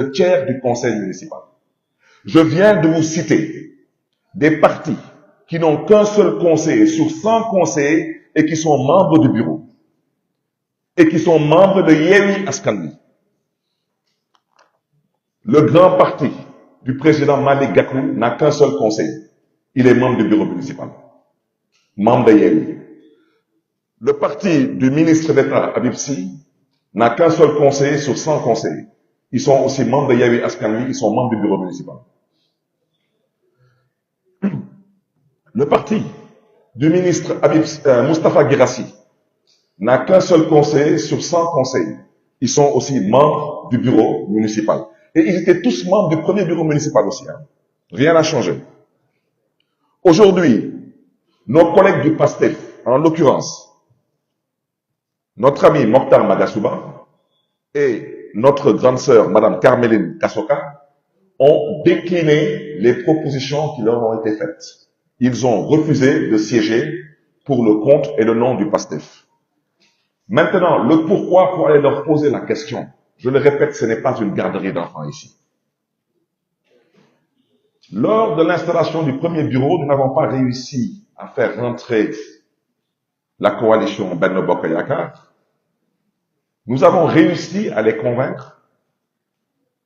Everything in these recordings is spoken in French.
tiers du conseil municipal. Je viens de vous citer des partis qui n'ont qu'un seul conseiller sur 100 conseillers et qui sont membres du bureau et qui sont membres de Yewwi Askan Wi. Le grand parti du président Malick Gakou n'a qu'un seul conseiller. Il est membre du bureau municipal, membre de Yewwi. Le parti du ministre d'État Habib Sy n'a qu'un seul conseiller sur 100 conseillers. Ils sont aussi membres de Yewwi Askan Wi, ils sont membres du bureau municipal. Le parti du ministre Moustapha Guirassy n'a qu'un seul conseiller sur 100 conseillers. Ils sont aussi membres du bureau municipal. Et ils étaient tous membres du premier bureau municipal aussi. Rien n'a changé. Aujourd'hui, nos collègues du PASTEF, en l'occurrence, notre ami Mokhtar Magasuba et notre grande sœur, Madame Carmeline Kassoka, ont décliné les propositions qui leur ont été faites. Ils ont refusé de siéger pour le compte et le nom du PASTEF. Maintenant, le pourquoi pour aller leur poser la question. Je le répète, ce n'est pas une garderie d'enfants ici. Lors de l'installation du premier bureau, nous n'avons pas réussi à faire rentrer la coalition Benno Bokk Yakaar. Nous avons réussi à les convaincre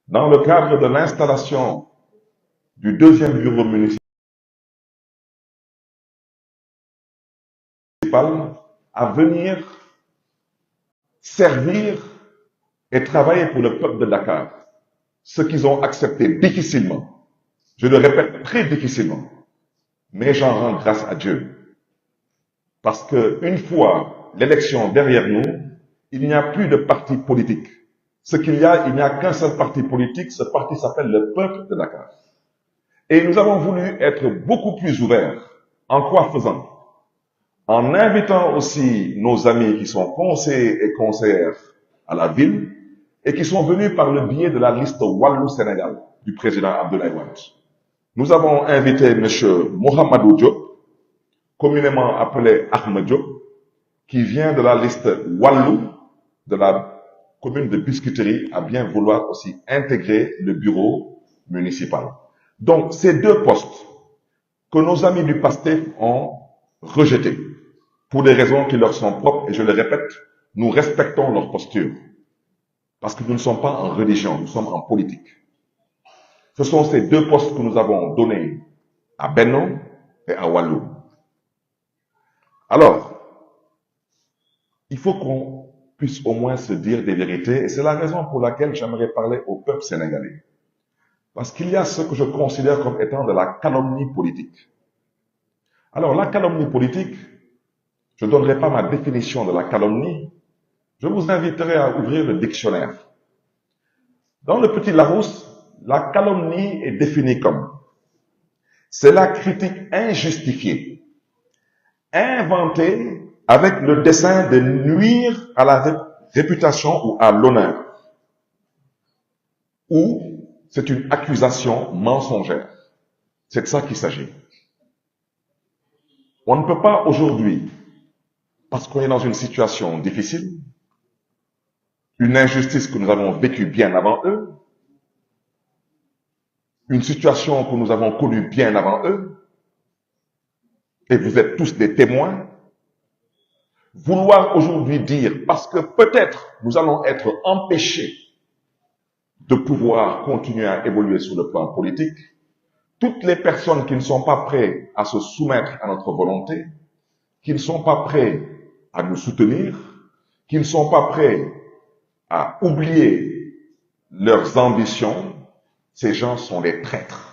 dans le cadre de l'installation du deuxième bureau municipal à venir servir et travailler pour le peuple de Dakar, ce qu'ils ont accepté difficilement. Je le répète, très difficilement. Mais j'en rends grâce à Dieu. Parce que une fois l'élection derrière nous, il n'y a plus de parti politique. Ce qu'il y a, il n'y a qu'un seul parti politique. Ce parti s'appelle le peuple de Dakar. Et nous avons voulu être beaucoup plus ouverts. En quoi faisant? En invitant aussi nos amis qui sont conseillers et conseillères à la ville et qui sont venus par le biais de la liste Wallu Sénégal du président Abdoulaye Wade. Nous avons invité M. Mohamedou Diop, communément appelé Ahmed Diop, qui vient de la liste Wallu de la commune de Biscuiterie, à bien vouloir aussi intégrer le bureau municipal. Donc, ces deux postes que nos amis du PASTEF ont rejetés pour des raisons qui leur sont propres, et je le répète, nous respectons leur posture. Parce que nous ne sommes pas en religion, nous sommes en politique. Ce sont ces deux postes que nous avons donnés à Benno et à Wallu. Alors, il faut qu'on puisse au moins se dire des vérités, et c'est la raison pour laquelle j'aimerais parler au peuple sénégalais. Parce qu'il y a ce que je considère comme étant de la calomnie politique. Alors, la calomnie politique, je ne donnerai pas ma définition de la calomnie, je vous inviterai à ouvrir le dictionnaire. Dans le petit Larousse, la calomnie est définie comme c'est la critique injustifiée, inventée avec le dessein de nuire à la réputation ou à l'honneur, ou c'est une accusation mensongère. C'est de ça qu'il s'agit. On ne peut pas aujourd'hui, parce qu'on est dans une situation difficile, une injustice que nous avons vécue bien avant eux, une situation que nous avons connue bien avant eux, et vous êtes tous des témoins, vouloir aujourd'hui dire, parce que peut-être nous allons être empêchés de pouvoir continuer à évoluer sur le plan politique, toutes les personnes qui ne sont pas prêtes à se soumettre à notre volonté, qui ne sont pas prêts à nous soutenir, qui ne sont pas prêts à oublier leurs ambitions, ces gens sont des traîtres.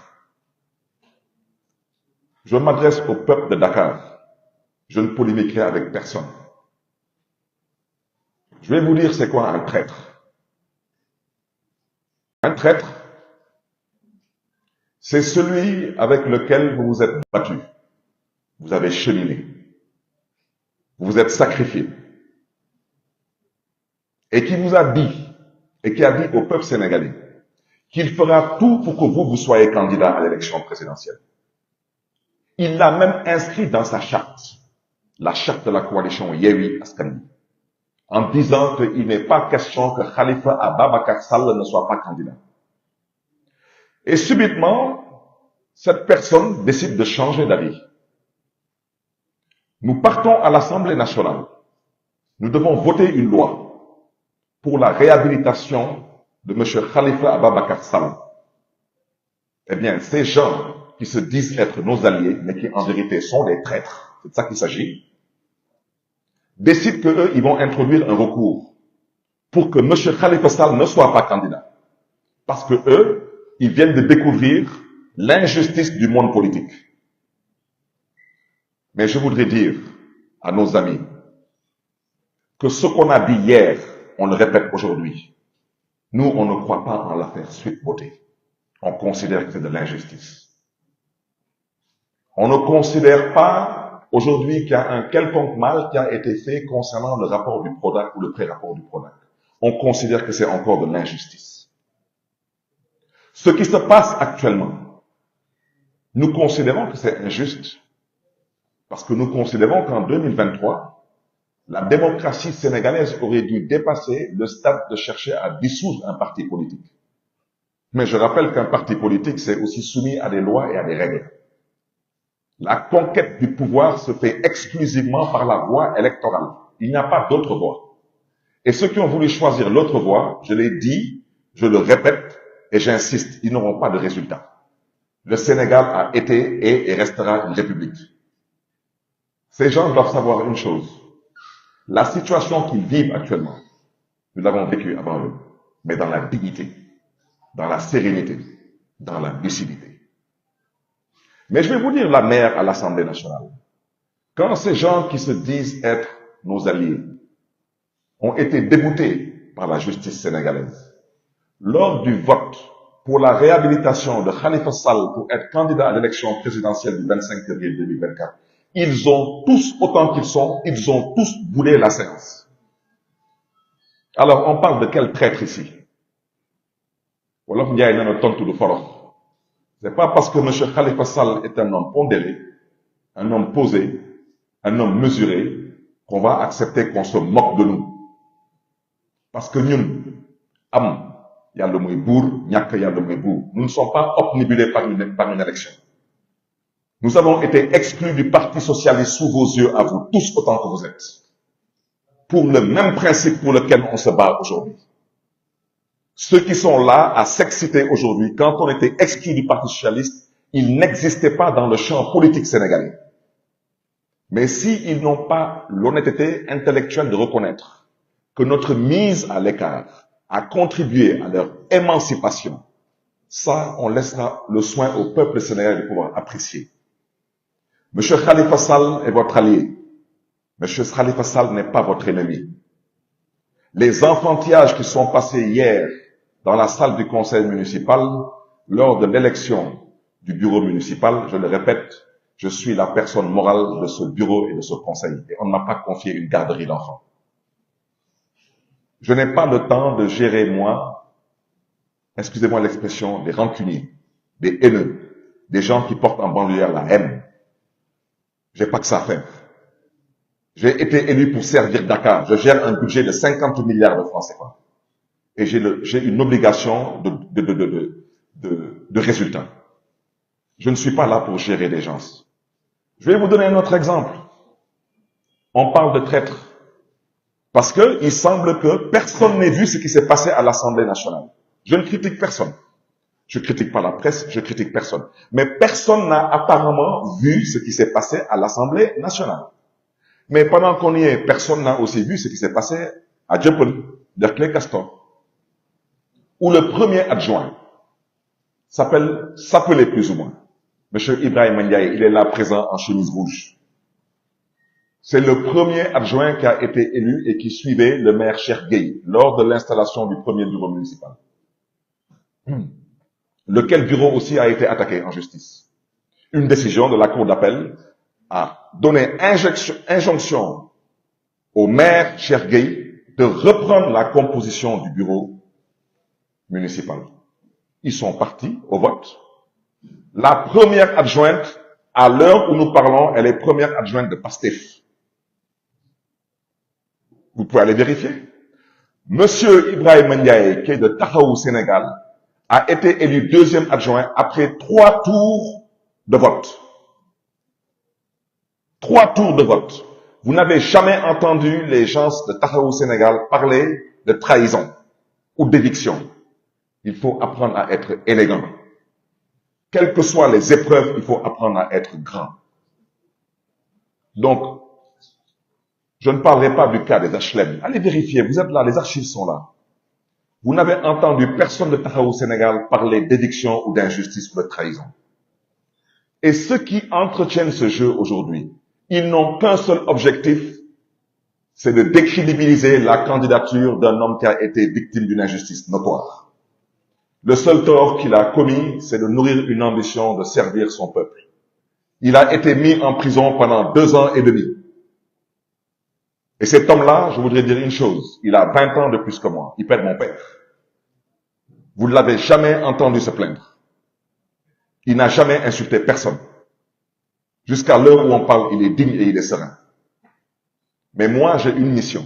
Je m'adresse au peuple de Dakar. Je ne polémiquerai avec personne. Je vais vous dire c'est quoi un traître. Un traître, c'est celui avec lequel vous vous êtes battu. Vous avez cheminé. Vous vous êtes sacrifié. Et qui vous a dit, et qui a dit au peuple sénégalais, qu'il fera tout pour que vous soyez candidat à l'élection présidentielle. Il l'a même inscrit dans sa charte, la charte de la coalition Yewwi Askan Wi, en disant qu'il n'est pas question que Khalifa Ababacar Sall ne soit pas candidat. Et subitement, cette personne décide de changer d'avis. Nous partons à l'Assemblée nationale. Nous devons voter une loi pour la réhabilitation de M. Khalifa Ababakar Sall. Eh bien, ces gens qui se disent être nos alliés, mais qui en vérité sont des traîtres, c'est de ça qu'il s'agit, décident qu'eux, ils vont introduire un recours pour que M. Khalifa Sall ne soit pas candidat. Parce que eux, ils viennent de découvrir l'injustice du monde politique. Mais je voudrais dire à nos amis que ce qu'on a dit hier, on le répète aujourd'hui. Nous, on ne croit pas en l'affaire Sweet Beauté. On considère que c'est de l'injustice. On ne considère pas aujourd'hui qu'il y a un quelconque mal qui a été fait concernant le rapport du PRODAC ou le pré-rapport du PRODAC. On considère que c'est encore de l'injustice. Ce qui se passe actuellement, nous considérons que c'est injuste parce que nous considérons qu'en 2023, la démocratie sénégalaise aurait dû dépasser le stade de chercher à dissoudre un parti politique. Mais je rappelle qu'un parti politique, c'est aussi soumis à des lois et à des règles. La conquête du pouvoir se fait exclusivement par la voie électorale. Il n'y a pas d'autre voie. Et ceux qui ont voulu choisir l'autre voie, je l'ai dit, je le répète et j'insiste, ils n'auront pas de résultat. Le Sénégal a été et restera une république. Ces gens doivent savoir une chose. La situation qu'ils vivent actuellement, nous l'avons vécue avant eux, mais dans la dignité, dans la sérénité, dans la lucidité. Mais je vais vous dire la mère à l'Assemblée nationale. Quand ces gens qui se disent être nos alliés ont été déboutés par la justice sénégalaise, lors du vote pour la réhabilitation de Khalifa Sall pour être candidat à l'élection présidentielle du 25 février 2024, ils ont tous, autant qu'ils sont, ils ont tous boulé la séance. Alors, on parle de quel traître ici? Wolof Ndiaye nana tontu du forox. C'est pas parce que M. Khalifa Sall est un homme pondéré, un homme posé, un homme mesuré, qu'on va accepter qu'on se moque de nous. Parce que nous, nous ne sommes pas obnubilés par une élection. Nous avons été exclus du Parti socialiste sous vos yeux, à vous tous autant que vous êtes. Pour le même principe pour lequel on se bat aujourd'hui. Ceux qui sont là à s'exciter aujourd'hui, quand on était exclus du Parti socialiste, ils n'existaient pas dans le champ politique sénégalais. Mais s'ils n'ont pas l'honnêteté intellectuelle de reconnaître que notre mise à l'écart a contribué à leur émancipation, ça, on laissera le soin au peuple sénégalais de pouvoir apprécier. Monsieur Khalifa Sall est votre allié. Monsieur Khalifa Sall n'est pas votre ennemi. Les enfantillages qui sont passés hier dans la salle du conseil municipal, lors de l'élection du bureau municipal, je le répète, je suis la personne morale de ce bureau et de ce conseil. Et on ne m'a pas confié une garderie d'enfants. Je n'ai pas le temps de gérer, moi, excusez-moi l'expression, des rancuniers, des haineux, des gens qui portent en banlieue la haine. J'ai pas que ça à faire. J'ai été élu pour servir Dakar. Je gère un budget de 50 milliards de francs CFA. Et j'ai une obligation de résultat. Je ne suis pas là pour gérer des gens. Je vais vous donner un autre exemple. On parle de traître. Parce que il semble que personne n'ait vu ce qui s'est passé à l'Assemblée nationale. Je ne critique personne. Je critique pas la presse, je critique personne. Mais personne n'a apparemment vu ce qui s'est passé à l'Assemblée nationale. Mais pendant qu'on y est, personne n'a aussi vu ce qui s'est passé à Dieuppeul, Derklé Castor, où le premier adjoint s'appelait plus ou moins Monsieur Ibrahim Ndiaye, il est là présent en chemise rouge. C'est le premier adjoint qui a été élu et qui suivait le maire Cheikh Gueye lors de l'installation du premier bureau municipal. Lequel bureau aussi a été attaqué en justice. Une décision de la Cour d'appel a donné injonction au maire Cheikh Gueye de reprendre la composition du bureau municipal. Ils sont partis au vote. La première adjointe, à l'heure où nous parlons, elle est première adjointe de PASTEF. Vous pouvez aller vérifier. Monsieur Ibrahim Ndiaye, qui est de Tahaou, Sénégal, a été élu deuxième adjoint après 3 tours de vote. 3 tours de vote. Vous n'avez jamais entendu les gens de Taxawu Sénégal parler de trahison ou d'éviction. Il faut apprendre à être élégant. Quelles que soient les épreuves, il faut apprendre à être grand. Donc, je ne parlerai pas du cas des HLM. Allez vérifier, vous êtes là, les archives sont là. Vous n'avez entendu personne de Taxawu Sénégal parler d'éviction ou d'injustice ou de trahison. Et ceux qui entretiennent ce jeu aujourd'hui, ils n'ont qu'un seul objectif, c'est de décrédibiliser la candidature d'un homme qui a été victime d'une injustice notoire. Le seul tort qu'il a commis, c'est de nourrir une ambition de servir son peuple. Il a été mis en prison pendant 2 ans et demi. Et cet homme-là, je voudrais dire une chose, il a 20 ans de plus que moi, il perd mon père. Vous ne l'avez jamais entendu se plaindre. Il n'a jamais insulté personne. Jusqu'à l'heure où on parle, il est digne et il est serein. Mais moi, j'ai une mission.